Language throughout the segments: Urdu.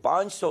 500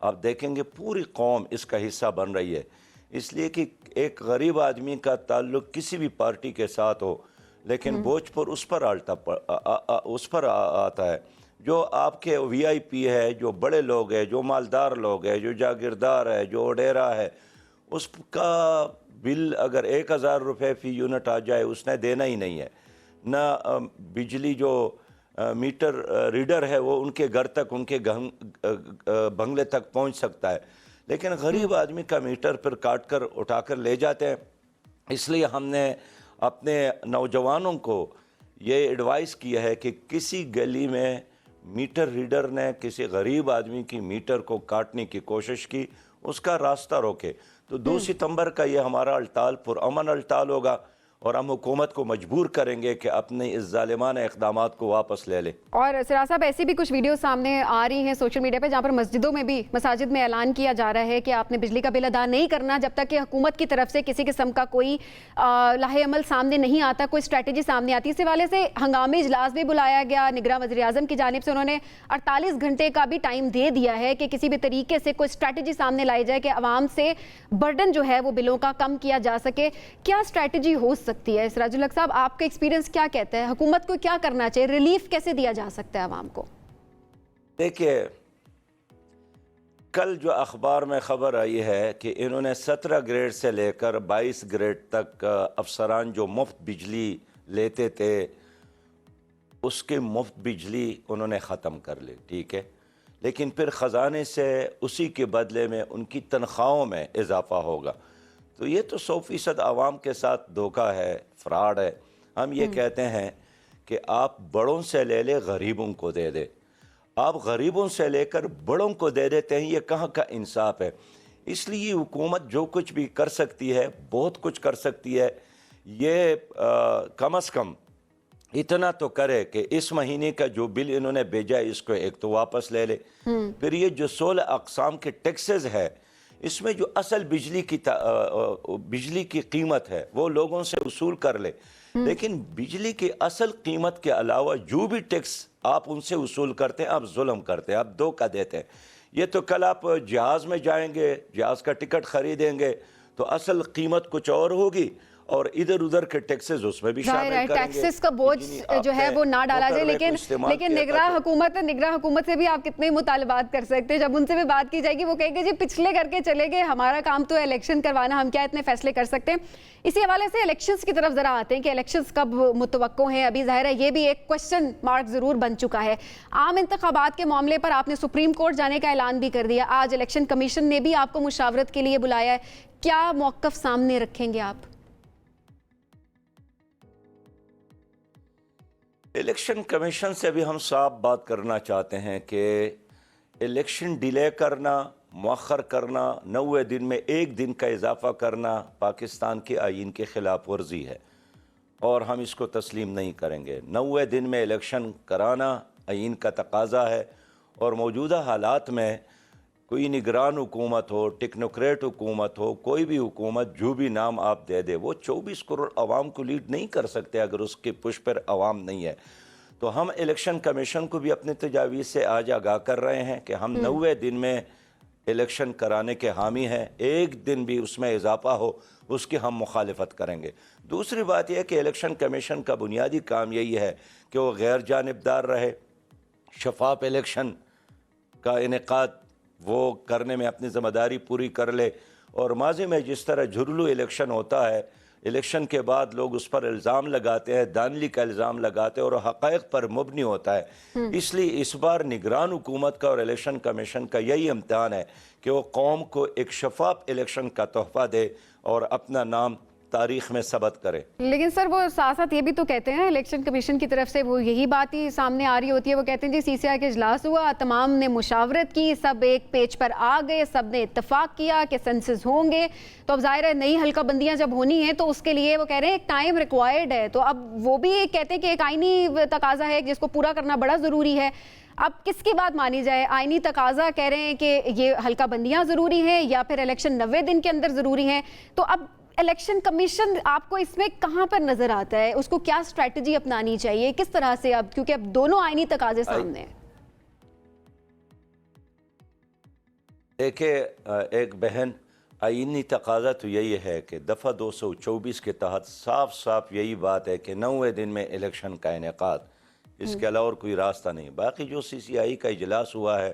آپ دیکھیں گے پوری قوم اس کا حصہ بن رہی ہے، اس لیے کہ ایک غریب آدمی کا تعلق کسی بھی پارٹی کے ساتھ ہو لیکن بوجھ پر اس پر آتا ہے جو آپ کے وی آئی پی ہے، جو بڑے لوگ ہیں، جو مالدار لوگ ہیں، جو جاگیردار ہے، جو وڈیرا ہے، اس کا بل اگر 1000 روپے فی یونٹ آ جائے اس نے دینا ہی نہیں ہے، نہ بجلی جو میٹر ریڈر ہے وہ ان کے گھر تک، ان کے بنگلے تک پہنچ سکتا ہے، لیکن غریب آدمی کا میٹر پھر کاٹ کر اٹھا کر لے جاتے ہیں۔ اس لیے ہم نے اپنے نوجوانوں کو یہ ایڈوائس کیا ہے کہ کسی گلی میں میٹر ریڈر نے کسی غریب آدمی کی میٹر کو کاٹنے کی کوشش کی، اس کا راستہ روکے۔ تو 2 ستمبر کا یہ ہمارا ہڑتال پرامن ہڑتال ہوگا اور ہم حکومت کو مجبور کریں گے کہ اپنے اس ظالمانہ اقدامات کو واپس لے لے۔ اور سراج صاحب ایسی بھی کچھ ویڈیو سامنے آ رہی ہیں سوشل میڈیا پہ جہاں پر مسجدوں میں بھی، مساجد میں اعلان کیا جا رہا ہے کہ آپ نے بجلی کا بل ادا نہیں کرنا جب تک کہ حکومت کی طرف سے کسی قسم کا کوئی لاہے عمل سامنے نہیں آتا، کوئی اسٹریٹجی سامنے آتی۔ اس حوالے سے ہنگامی اجلاس بھی بلایا گیا، نگراں وزیر اعظم کی جانب سے انہوں نے 48 گھنٹے کا بھی ٹائم دے دیا ہے کہ کسی بھی طریقے سے کوئی اسٹریٹجی سامنے لائی جائے کہ عوام سے برڈن جو ہے وہ بلوں کا کم کیا جا سکے۔ کیا اسٹریٹجی ہو سکتی ہے سراج الحق صاحب؟ آپ کا ایکسپیرینس کیا کہتا ہے، حکومت کو کیا کرنا چاہیے، ریلیف کیسے دیا جا سکتا ہے عوام کو؟ دیکھیے، کل جو اخبار میں خبر آئی ہے کہ انہوں نے 17 گریڈ سے لے کر 22 گریڈ تک افسران جو مفت بجلی لیتے تھے اس کے مفت بجلی انہوں نے ختم کر لی، ٹھیک ہے، لیکن پھر خزانے سے اسی کے بدلے میں ان کی تنخواہوں میں اضافہ ہوگا۔ تو یہ تو 100% عوام کے ساتھ دھوکہ ہے، فراڈ ہے۔ ہم یہ کہتے ہیں کہ آپ بڑوں سے لے لے غریبوں کو دے دے، آپ غریبوں سے لے کر بڑوں کو دے دیتے ہیں، یہ کہاں کا انصاف ہے؟ اس لیے حکومت جو کچھ بھی کر سکتی ہے، بہت کچھ کر سکتی ہے، یہ کم از کم اتنا تو کرے کہ اس مہینے کا جو بل انہوں نے بھیجا ہے اس کو ایک تو واپس لے لے، پھر یہ جو 16 اقسام کے ٹیکسز ہے اس میں جو اصل بجلی کی قیمت ہے وہ لوگوں سے وصول کر لے، لیکن بجلی کی اصل قیمت کے علاوہ جو بھی ٹیکس آپ ان سے وصول کرتے ہیں آپ ظلم کرتے ہیں، آپ دھوکہ دیتے ہیں۔ یہ تو کل آپ جہاز میں جائیں گے، جہاز کا ٹکٹ خریدیں گے تو اصل قیمت کچھ اور ہوگی اور ادھر ادھر کے ٹیکسز اس میں بھی شامل کریں گے۔ ٹیکسز کا بوجھ جو ہے وہ نہ ڈالا جائے، لیکن نگراں حکومت سے بھی آپ کتنے مطالبات کر سکتے ہیں؟ جب ان سے بھی بات کی جائے گی وہ کہیں گے جی پچھلے کر کے چلے گئے، ہمارا کام تو الیکشن کروانا، ہم کیا اتنے فیصلے کر سکتے ہیں؟ اسی حوالے سے الیکشنز کی طرف ذرا آتے ہیں کہ الیکشنز کب متوقع ہیں؟ ابھی ظاہر ہے یہ بھی ایک کوشچن مارک ضرور بن چکا ہے۔ عام انتخابات کے معاملے پر آپ نے سپریم کورٹ جانے کا اعلان بھی کر دیا، آج الیکشن کمیشن نے بھی آپ کو مشاورت کے لیے بلایا ہے، کیا موقف سامنے رکھیں گے آپ؟ الیکشن کمیشن سے بھی ہم صاف بات کرنا چاہتے ہیں کہ الیکشن ڈیلے کرنا، مؤخر کرنا، 90 دن میں 1 دن کا اضافہ کرنا پاکستان کے آئین کے خلاف ورزی ہے اور ہم اس کو تسلیم نہیں کریں گے۔ 90 دن میں الیکشن کرانا آئین کا تقاضا ہے اور موجودہ حالات میں کوئی نگران حکومت ہو، ٹیکنوکریٹ حکومت ہو، کوئی بھی حکومت جو بھی نام آپ دے دے وہ 24 کروڑ عوام کو لیڈ نہیں کر سکتے اگر اس کے پش پر عوام نہیں ہے۔ تو ہم الیکشن کمیشن کو بھی اپنے تجاویز سے آج آگاہ کر رہے ہیں کہ ہم 90 دن میں الیکشن کرانے کے حامی ہیں، 1 دن بھی اس میں اضافہ ہو اس کی ہم مخالفت کریں گے۔ دوسری بات یہ ہے کہ الیکشن کمیشن کا بنیادی کام یہی ہے کہ وہ غیر جانبدار رہے، شفاف الیکشن کا انعقاد وہ کرنے میں اپنی ذمہ داری پوری کر لے، اور ماضی میں جس طرح جھرلو الیکشن ہوتا ہے، الیکشن کے بعد لوگ اس پر الزام لگاتے ہیں، دھاندلی کا الزام لگاتے ہیں اور حقائق پر مبنی ہوتا ہے، اس لیے اس بار نگران حکومت کا اور الیکشن کمیشن کا یہی امتحان ہے کہ وہ قوم کو ایک شفاف الیکشن کا تحفہ دے اور اپنا نام تاریخ میں ثبت کرے۔ لیکن سر وہ ساتھ ساتھ یہ بھی تو کہتے ہیں الیکشن کمیشن کی طرف سے، وہ یہی بات ہی سامنے آ رہی ہوتی ہے، وہ کہتے ہیں جی سی سی آئی کا اجلاس ہوا، تمام نے مشاورت کی، سب ایک پیج پر آ گئے، سب نے اتفاق کیا کہ سینسز ہوں گے، تو اب ظاہر ہے نئی حلقہ بندیاں جب ہونی ہیں تو اس کے لیے وہ کہہ رہے ہیں ایک ٹائم ریکوائرڈ ہے، تو اب وہ بھی کہتے ہیں کہ ایک آئینی تقاضا ہے جس کو پورا کرنا بڑا ضروری ہے۔ اب کس کی بات مانی جائے؟ آئینی تقاضا کہہ رہے ہیں کہ یہ حلقہ بندیاں ضروری ہیں یا پھر الیکشن 90 دن کے اندر ضروری ہیں؟ تو اب الیکشن کمیشن آپ کو اس میں کہاں پر نظر آتا ہے؟ اس کو کیا اسٹریٹجی اپنانی چاہیے کس طرح سے؟ اب کیونکہ اب دونوں آئینی تقاضے سامنے ہیں۔ دیکھیں ایک بہن آئینی تقاضا تو یہی ہے کہ دفعہ 224 کے تحت صاف صاف یہی بات ہے کہ 90 دن میں الیکشن کا انعقاد، اس کے علاوہ اور کوئی راستہ نہیں۔ باقی جو سی سی آئی کا اجلاس ہوا ہے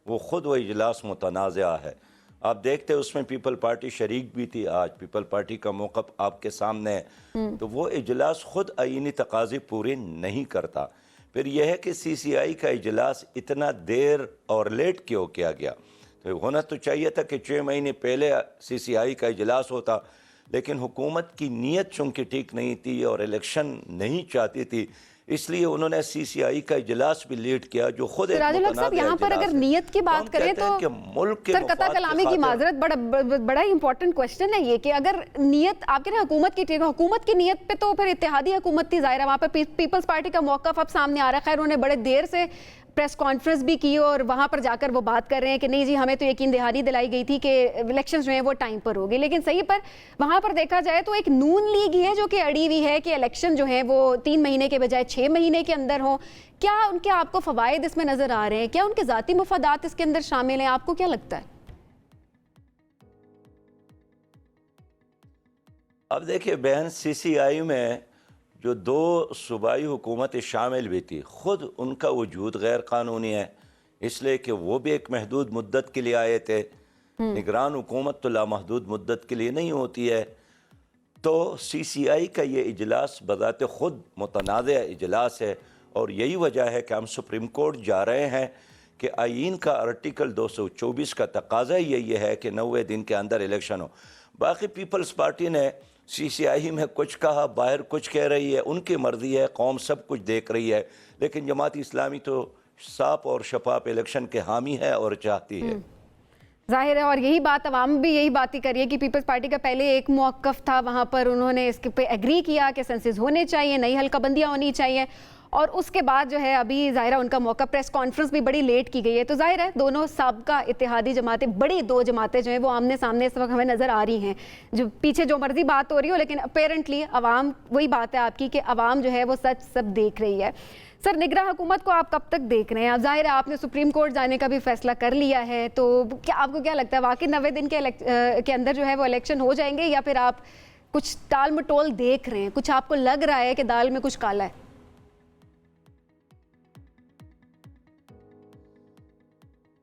وہ خود وہ اجلاس متنازع ہے۔ آپ دیکھتے اس میں پیپل پارٹی شریک بھی تھی، آج پیپل پارٹی کا موقف آپ کے سامنے ہے، تو وہ اجلاس خود آئینی تقاضے پورے نہیں کرتا۔ پھر یہ ہے کہ سی سی آئی کا اجلاس اتنا دیر اور لیٹ کیوں کیا گیا؟ تو ہونا تو چاہیے تھا کہ 6 مہینے پہلے سی سی آئی کا اجلاس ہوتا، لیکن حکومت کی نیت چونکہ ٹھیک نہیں تھی اور الیکشن نہیں چاہتی تھی، اس لیے انہوں نے سی سی آئی کا اجلاس بھی لیٹ کیا، جو خود ایک سراج الحق صاحب متنازع یہاں پر اجلاس اگر ہے۔ نیت کی بات کریں تو سر قطع کلامی کی معذرت، بڑا ہی امپورٹنٹ کوشچن ہے یہ کہ اگر نیت آپ کے حکومت کی نیت پہ تو پھر اتحادی حکومت تھی، ظاہر ہے وہاں پہ پیپلز پارٹی کا موقف اب سامنے آ رہا ہے۔ خیر انہوں نے بڑے دیر سے پریس کانفرنس بھی کی اور وہاں پر جا کر وہ بات کر رہے ہیں کہ نہیں جی ہمیں تو یقین دہانی دلائی گئی تھی کہ الیکشنز جو ہیں وہ ٹائم پر ہوگی، لیکن صحیح پر وہاں پر دیکھا جائے تو ایک نون لیگ ہی ہے جو کہ اڑی ہوئی ہے کہ الیکشن جو ہیں وہ 3 مہینے کے بجائے 6 مہینے کے اندر ہوں۔ کیا ان کے آپ کو فوائد اس میں نظر آ رہے ہیں؟ کیا ان کے ذاتی مفادات اس کے اندر شامل ہیں؟ آپ کو کیا لگتا ہے؟ اب دیکھیں بہن، سی سی آئی میں جو 2 صوبائی حکومتیں شامل بھی تھی، خود ان کا وجود غیر قانونی ہے، اس لیے کہ وہ بھی ایک محدود مدت کے لیے آئے تھے۔ نگران حکومت تو لامحدود مدت کے لیے نہیں ہوتی ہے، تو سی سی آئی کا یہ اجلاس بذات خود متنازع اجلاس ہے، اور یہی وجہ ہے کہ ہم سپریم کورٹ جا رہے ہیں کہ آئین کا آرٹیکل 224 کا تقاضا یہی ہے کہ 90 دن کے اندر الیکشن ہو۔ باقی پیپلز پارٹی نے سی سی آئی میں کچھ کہا، باہر کچھ کہہ رہی ہے، ان کی مرضی ہے، قوم سب کچھ دیکھ رہی ہے، لیکن جماعت اسلامی تو صاف اور شفاف الیکشن کے حامی ہے اور چاہتی ہے۔ ظاہر ہے، اور یہی بات عوام بھی یہی بات ہی کر رہی ہے کہ پیپلز پارٹی کا پہلے ایک موقف تھا، وہاں پر انہوں نے اس پہ ایگری کیا کہ سینسز ہونے چاہیے، نئی حلقہ بندیاں ہونی چاہیے، اور اس کے بعد جو ہے ابھی ظاہرہ ان کا موقع پریس کانفرنس بھی بڑی لیٹ کی گئی ہے۔ تو ظاہر ہے دونوں سابقہ اتحادی جماعتیں، بڑی 2 جماعتیں جو ہیں وہ آمنے سامنے اس وقت ہمیں نظر آ رہی ہیں، جو پیچھے جو مرضی بات ہو رہی ہو، لیکن اپیرنٹلی عوام، وہی بات ہے آپ کی کہ عوام جو ہے وہ سچ سب دیکھ رہی ہے۔ سر نگراں حکومت کو آپ کب تک دیکھ رہے ہیں؟ اب ظاہر ہے آپ نے سپریم کورٹ جانے کا بھی فیصلہ کر لیا ہے، تو کیا آپ کو کیا لگتا ہے واقعی 90 دن کے اندر جو ہے وہ الیکشن ہو جائیں گے، یا پھر آپ کچھ ٹال مٹول دیکھ رہے ہیں، کچھ آپ کو لگ رہا ہے کہ دال میں کچھ کالا ہے؟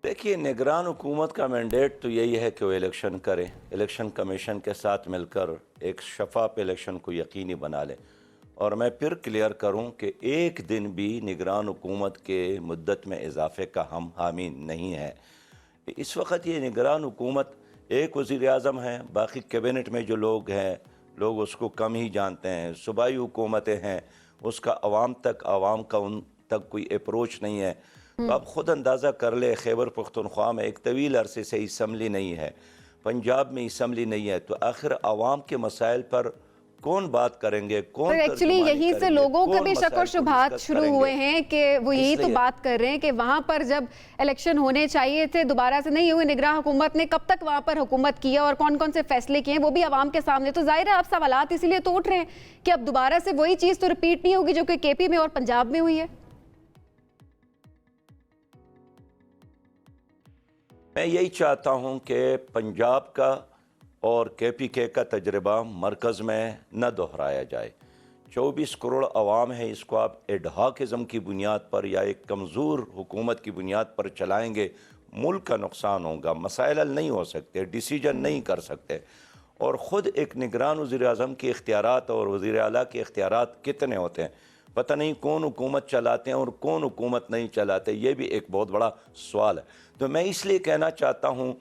دیکھیے نگران حکومت کا مینڈیٹ تو یہی ہے کہ وہ الیکشن کرے، الیکشن کمیشن کے ساتھ مل کر ایک شفاف الیکشن کو یقینی بنا لے، اور میں پھر کلیئر کروں کہ ایک دن بھی نگران حکومت کے مدت میں اضافے کا ہم حامی نہیں ہے۔ اس وقت یہ نگران حکومت ایک وزیر اعظم ہے، باقی کیبنٹ میں جو لوگ ہیں لوگ اس کو کم ہی جانتے ہیں، صوبائی حکومتیں ہیں، اس کا عوام کا ان تک کوئی اپروچ نہیں ہے۔ تو آپ خود اندازہ کر لے، خیبر پختونخوا میں ایک طویل عرصے سے اسمبلی نہیں ہے، پنجاب میں اسمبلی نہیں ہے، تو آخر عوام کے مسائل پر کون بات کریں گے، کون ایکچولی یہیں سے لوگوں کا بھی شک و شبہات شروع ہوئے ہیں کہ وہ یہی تو بات کر رہے ہیں کہ وہاں پر جب الیکشن ہونے چاہیے تھے دوبارہ سے نہیں ہوئے، نگراں حکومت نے کب تک وہاں پر حکومت کیا اور کون کون سے فیصلے کیے ہیں وہ بھی عوام کے سامنے۔ تو ظاہر ہے اب سوالات اسی لیے تو اٹھ رہے ہیں کہ اب دوبارہ سے وہی چیز تو ریپیٹ نہیں ہوگی جو کہ کے پی میں اور پنجاب میں ہوئی ہے۔ میں یہی چاہتا ہوں کہ پنجاب کا اور کے پی کے کا تجربہ مرکز میں نہ دہرایا جائے۔ 24 کروڑ عوام ہے، اس کو آپ ایڈہاکزم کی بنیاد پر یا ایک کمزور حکومت کی بنیاد پر چلائیں گے، ملک کا نقصان ہوگا، مسائل حل نہیں ہو سکتے، ڈیسیجن نہیں کر سکتے۔ اور خود ایک نگران وزیر اعظم کے اختیارات اور وزیر اعلیٰ کے اختیارات کتنے ہوتے ہیں، پتہ نہیں کون حکومت چلاتے ہیں اور کون حکومت نہیں چلاتے، یہ بھی ایک بہت بڑا سوال ہے۔ تو میں اس لیے کہنا چاہتا ہوں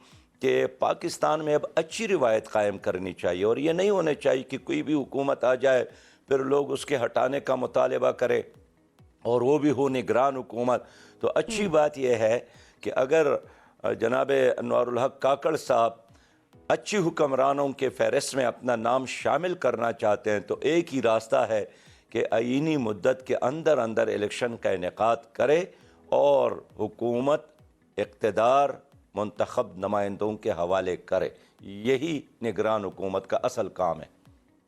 کہ پاکستان میں اب اچھی روایت قائم کرنی چاہیے، اور یہ نہیں ہونا چاہیے کہ کوئی بھی حکومت آ جائے پھر لوگ اس کے ہٹانے کا مطالبہ کرے اور وہ بھی ہو نگران حکومت۔ تو اچھی بات یہ ہے کہ اگر جناب انوار الحق کاکڑ صاحب اچھی حکمرانوں کے فہرست میں اپنا نام شامل کرنا چاہتے ہیں تو ایک ہی راستہ ہے کہ آئینی مدت کے اندر اندر الیکشن کا انعقاد کرے اور حکومت اقتدار منتخب نمائندوں کے حوالے کرے۔ یہی نگران حکومت کا اصل کام ہے۔